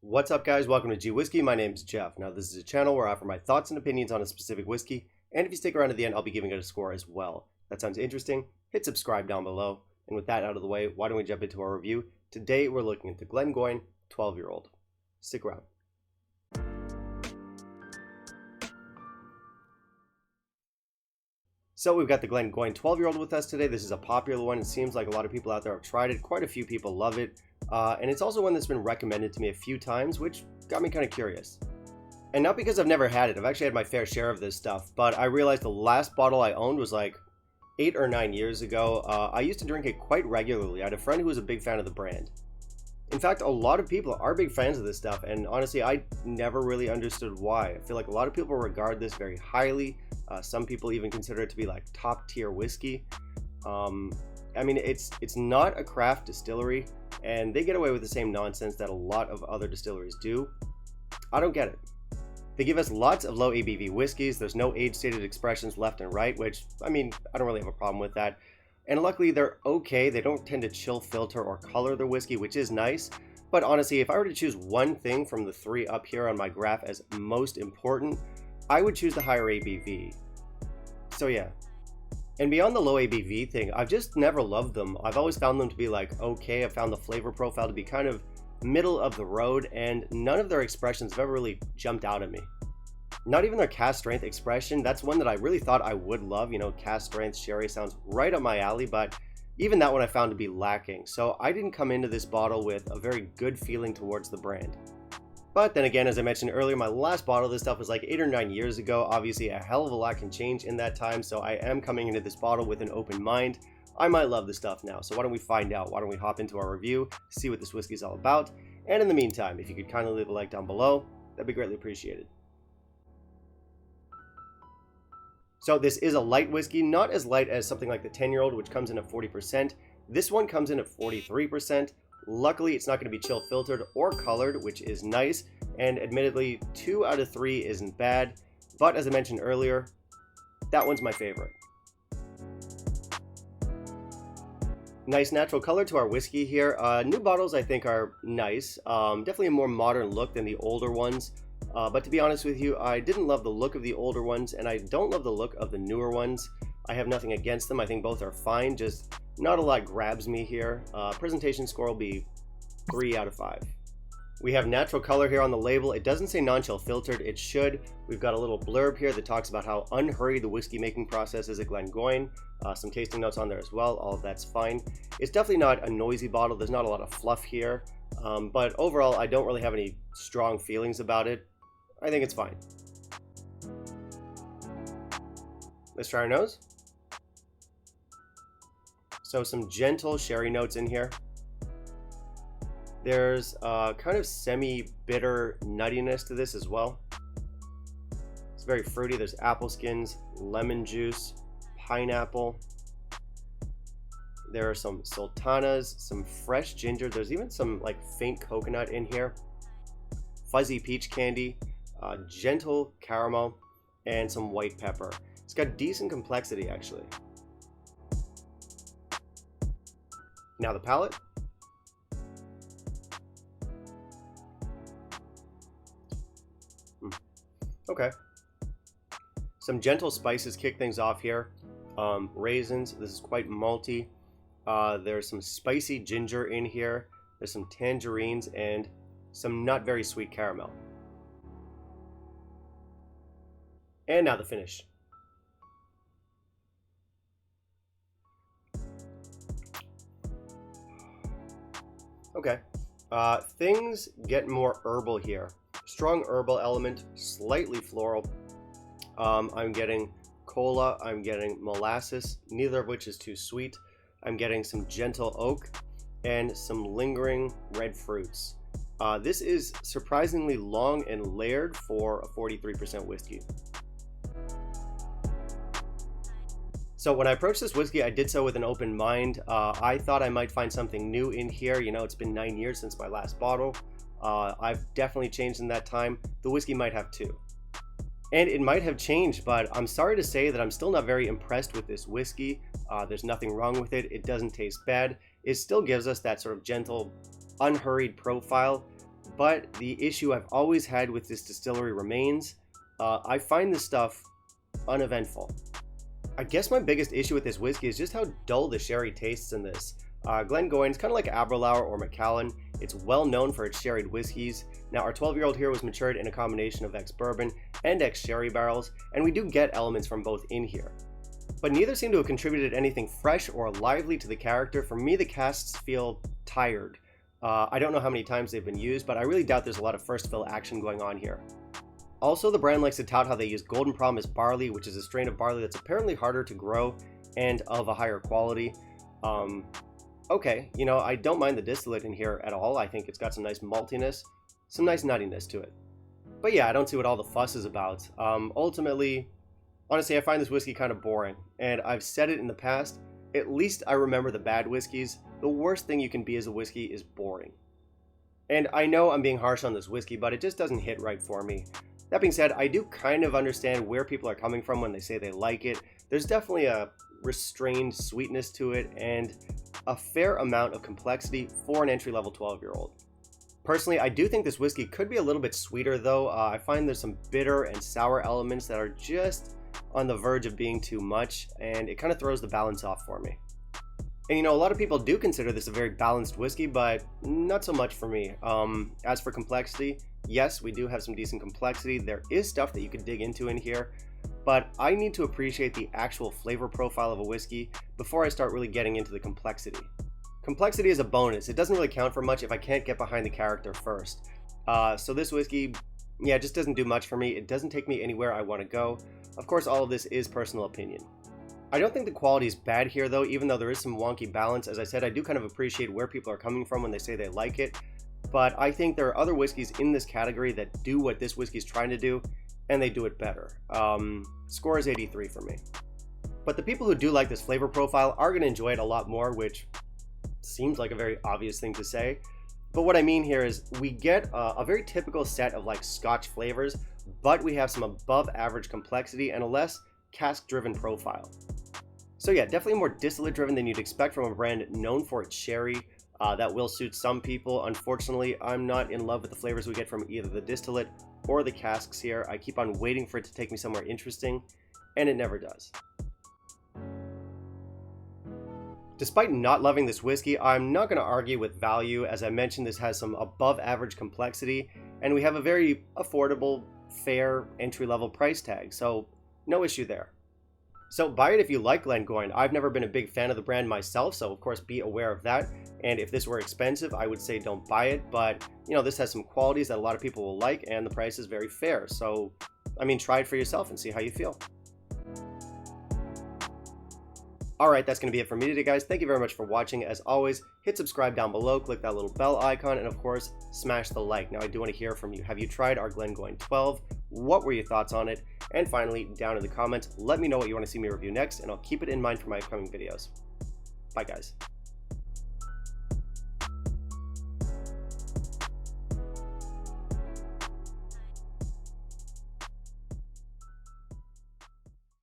What's up, guys? Welcome to G Whiskey. My name's Jeff. Now, this is a channel where I offer my thoughts and opinions on a specific whiskey, and if you stick around to the end, I'll be giving it a score as well. That sounds interesting? Hit subscribe down below. And with that out of the way, why don't we jump into our review? Today, we're looking at the Glengoyne 12-year-old. Stick around. So we've got the Glengoyne 12-year-old with us today. This is a popular one. It seems like a lot of people out there have tried it. Quite a few people love it. And it's also one that's been recommended to me a few times, which got me kind of curious. And not because I've never had it. I've actually had my fair share of this stuff. But I realized the last bottle I owned was like 8 or 9 years ago. I used to drink it quite regularly. I had a friend who was a big fan of the brand. In fact, a lot of people are big fans of this stuff. And honestly, I never really understood why. I feel like a lot of people regard this very highly. Some people even consider it to be like top tier whiskey. I mean, it's not a craft distillery, and they get away with the same nonsense that a lot of other distilleries do. I don't get it. They give us lots of low ABV whiskeys. There's no age stated expressions left and right, which, I mean, I don't really have a problem with that. And luckily, they're okay. They don't tend to chill, filter, or color their whiskey, which is nice. But honestly, if I were to choose one thing from the three up here on my graph as most important, I would choose the higher ABV. So yeah. And beyond the low ABV thing, I've just never loved them. I've always found them to be like, okay. I've found the flavor profile to be kind of middle of the road, and none of their expressions have ever really jumped out at me. Not even their cask strength expression. That's one that I really thought I would love. You know, cask strength sherry sounds right up my alley, but even that one I found to be lacking. So I didn't come into this bottle with a very good feeling towards the brand. But then again, as I mentioned earlier, my last bottle of this stuff was like 8 or 9 years ago. Obviously, a hell of a lot can change in that time, so I am coming into this bottle with an open mind. I might love this stuff now, so why don't we find out? Why don't we hop into our review, see what this whiskey is all about? And in the meantime, if you could kindly leave a like down below, that'd be greatly appreciated. So this is a light whiskey, not as light as something like the 10-year-old, which comes in at 40%. This one comes in at 43%. Luckily, it's not going to be chill filtered or colored, which is nice, and admittedly, 2 out of 3 isn't bad, but as I mentioned earlier, that one's my favorite. Nice natural color to our whiskey here. New bottles I think are nice, definitely a more modern look than the older ones, but to be honest with you, I didn't love the look of the older ones, and I don't love the look of the newer ones. I have nothing against them. I think both are fine, just not a lot grabs me here. Presentation score will be 3 out of 5. We have natural color here on the label. It doesn't say non-chill filtered. It should. We've got a little blurb here that talks about how unhurried the whiskey making process is at Glengoyne. Some tasting notes on there as well. All of that's fine. It's definitely not a noisy bottle. There's not a lot of fluff here. But overall, I don't really have any strong feelings about it. I think it's fine. Let's try our nose. So some gentle sherry notes in here. There's kind of semi-bitter nuttiness to this as well. It's very fruity. There's apple skins, lemon juice, pineapple. There are some sultanas, some fresh ginger. There's even some like faint coconut in here. Fuzzy peach candy, gentle caramel, and some white pepper. It's got decent complexity actually. Now the palate. Okay. Some gentle spices kick things off here. Raisins. This is quite malty. There's some spicy ginger in here. There's some tangerines and some not very sweet caramel. And now the finish. Okay, things get more herbal here. Strong herbal element, slightly floral. I'm getting cola, I'm getting molasses, neither of which is too sweet. I'm getting some gentle oak and some lingering red fruits. This is surprisingly long and layered for a 43% whiskey. So when I approached this whiskey, I did so with an open mind. I thought I might find something new in here. You know, it's been 9 years since my last bottle. I've definitely changed in that time. The whiskey might have too. And it might have changed, but I'm sorry to say that I'm still not very impressed with this whiskey. There's nothing wrong with it. It doesn't taste bad. It still gives us that sort of gentle, unhurried profile, but the issue I've always had with this distillery remains. I find this stuff uneventful. I guess my biggest issue with this whiskey is just how dull the sherry tastes in this. Glengoyne is kind of like Aberlour or Macallan. It's well known for its sherried whiskeys. Now our 12-year-old here was matured in a combination of ex-bourbon and ex-sherry barrels, and we do get elements from both in here. But neither seem to have contributed anything fresh or lively to the character. For me, the casks feel tired. I don't know how many times they've been used, but I really doubt there's a lot of first fill action going on here. Also, the brand likes to tout how they use Golden Promise barley, which is a strain of barley that's apparently harder to grow and of a higher quality. Okay, you know, I don't mind the distillate in here at all. I think it's got some nice maltiness, some nice nuttiness to it. But yeah, I don't see what all the fuss is about. Ultimately, honestly, I find this whiskey kind of boring, and I've said it in the past. At least I remember the bad whiskeys. The worst thing you can be as a whiskey is boring. And I know I'm being harsh on this whiskey, but it just doesn't hit right for me. That being said, I do kind of understand where people are coming from when they say they like it. There's definitely a restrained sweetness to it and a fair amount of complexity for an entry-level 12-year-old. Personally, I do think this whiskey could be a little bit sweeter though. I find there's some bitter and sour elements that are just on the verge of being too much, and it kind of throws the balance off for me. And you know, a lot of people do consider this a very balanced whiskey, but not so much for me. As for complexity, yes, we do have some decent complexity. There is stuff that you can dig into in here, but I need to appreciate the actual flavor profile of a whiskey before I start really getting into the complexity. Complexity is a bonus. It doesn't really count for much if I can't get behind the character first. So this whiskey, yeah, just doesn't do much for me. It doesn't take me anywhere I want to go. Of course, all of this is personal opinion. I don't think the quality is bad here though, even though there is some wonky balance. As I said, I do kind of appreciate where people are coming from when they say they like it, but I think there are other whiskeys in this category that do what this whiskey is trying to do, and they do it better. Score is 83 for me. But the people who do like this flavor profile are going to enjoy it a lot more, which seems like a very obvious thing to say. But what I mean here is we get a very typical set of like Scotch flavors, but we have some above average complexity and a less cask driven profile. So yeah, definitely more distillate driven than you'd expect from a brand known for its sherry. That will suit some people. Unfortunately, I'm not in love with the flavors we get from either the distillate or the casks here. I keep on waiting for it to take me somewhere interesting, and it never does. Despite not loving this whiskey, I'm not going to argue with value. As I mentioned, this has some above average complexity, and we have a very affordable, fair, entry-level price tag, so no issue there. So buy it if you like Glengoyne. I've never been a big fan of the brand myself, so of course be aware of that. And if this were expensive, I would say don't buy it, but you know, this has some qualities that a lot of people will like, and the price is very fair. So, I mean, try it for yourself and see how you feel. Alright, that's going to be it for me today, guys. Thank you very much for watching. As always, hit subscribe down below, click that little bell icon, and of course, smash the like. Now, I do want to hear from you. Have you tried our Glengoyne 12? What were your thoughts on it? And finally, down in the comments, let me know what you want to see me review next, and I'll keep it in mind for my upcoming videos. Bye, guys.